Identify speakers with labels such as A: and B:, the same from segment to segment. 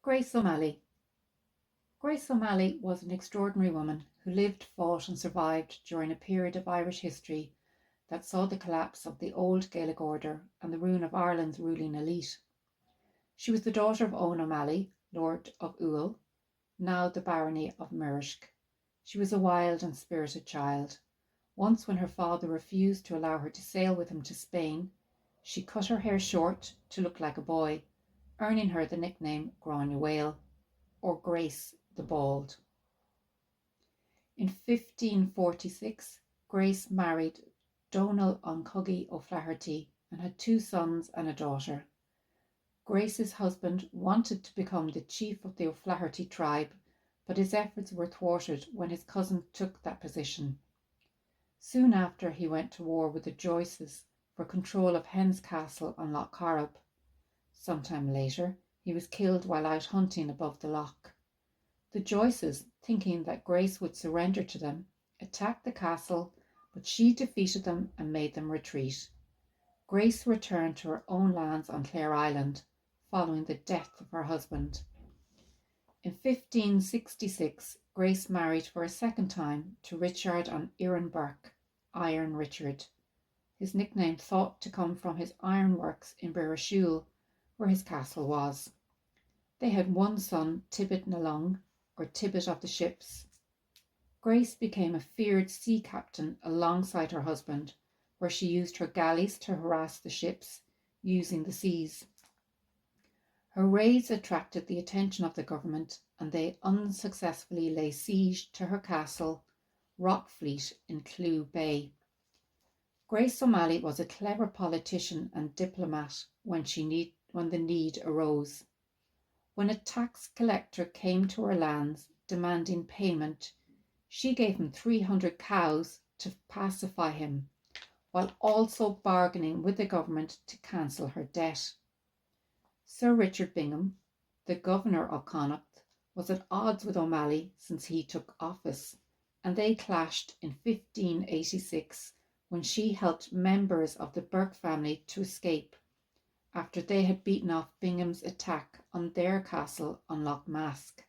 A: Grace O'Malley. Grace O'Malley was an extraordinary woman who lived, fought and survived during a period of Irish history that saw the collapse of the old Gaelic order and the ruin of Ireland's ruling elite. She was the daughter of Ó Máille, Lord of Uil, now the Barony of Murrisk. She was a wild and spirited child. Once, when her father refused to allow her to sail with him to Spain, she cut her hair short to look like a boy, earning her the nickname Gráinne O'Malley, or Grace the Bald. In 1546, Grace married Donal O'Cuggy O'Flaherty and had 2 sons and a daughter. Grace's husband wanted to become the chief of the O'Flaherty tribe, but his efforts were thwarted when his cousin took that position. Soon after, he went to war with the Joyces for control of Hen's Castle on Loch Corrib. Sometime later, he was killed while out hunting above the loch. The Joyces, thinking that Grace would surrender to them, attacked the castle, but she defeated them and made them retreat. Grace returned to her own lands on Clare Island, following the death of her husband. In 1566, Grace married for a second time to Richard an Iron Burke, Iron Richard. His nickname thought to come from his ironworks in Birrashool, where his castle was. They had 1 son, Tibbet na Long, or Tibbet of the Ships. Grace became a feared sea captain alongside her husband, where she used her galleys to harass the ships, using the seas. Her raids attracted the attention of the government, and they unsuccessfully laid siege to her castle, Rockfleet, in Clew Bay. Grace O'Malley was a clever politician and diplomat when the need arose. When a tax collector came to her lands demanding payment, she gave him 300 cows to pacify him, while also bargaining with the government to cancel her debt. Sir Richard Bingham, the governor of Connacht, was at odds with O'Malley since he took office, and they clashed in 1586 when she helped members of the Burke family to escape after they had beaten off Bingham's attack on their castle on Loch Mask.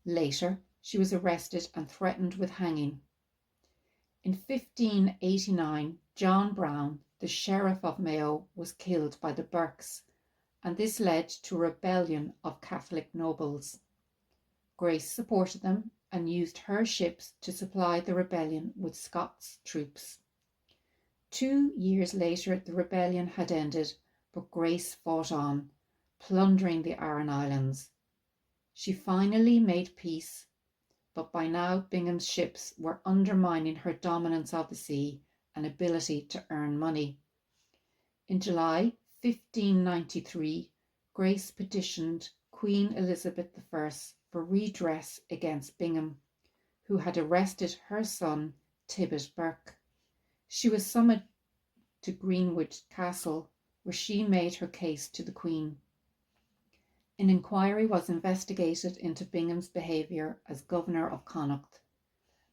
A: Later, she was arrested and threatened with hanging. In 1589, John Brown, the Sheriff of Mayo, was killed by the Burkes, and this led to a rebellion of Catholic nobles. Grace supported them and used her ships to supply the rebellion with Scots troops. 2 years later, the rebellion had ended, but Grace fought on, plundering the Aran Islands. She finally made peace, but by now Bingham's ships were undermining her dominance of the sea and ability to earn money. In July 1593, Grace petitioned Queen Elizabeth I for redress against Bingham, who had arrested her son Tibbet Burke. She was summoned to Greenwood Castle, where she made her case to the Queen. An inquiry was investigated into Bingham's behaviour as governor of Connacht.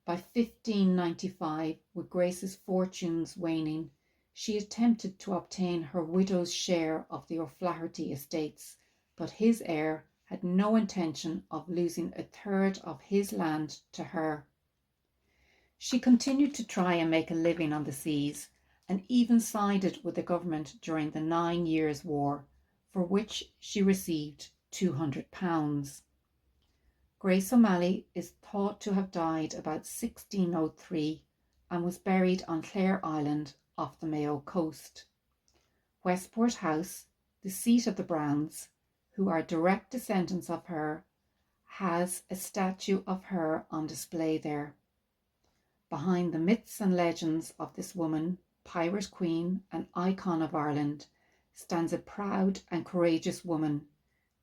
A: By 1595, with Grace's fortunes waning, she attempted to obtain her widow's share of the O'Flaherty estates, but his heir had no intention of losing 1/3 of his land to her. She continued to try and make a living on the seas, and even sided with the government during the 9 Years' War, for which she received £200. Grace O'Malley is thought to have died about 1603 and was buried on Clare Island off the Mayo coast. Westport House, the seat of the Browns, who are direct descendants of her, has a statue of her on display there. Behind the myths and legends of this woman, pirate queen and icon of Ireland, stands a proud and courageous woman,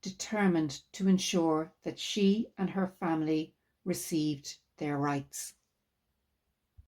A: determined to ensure that she and her family received their rights.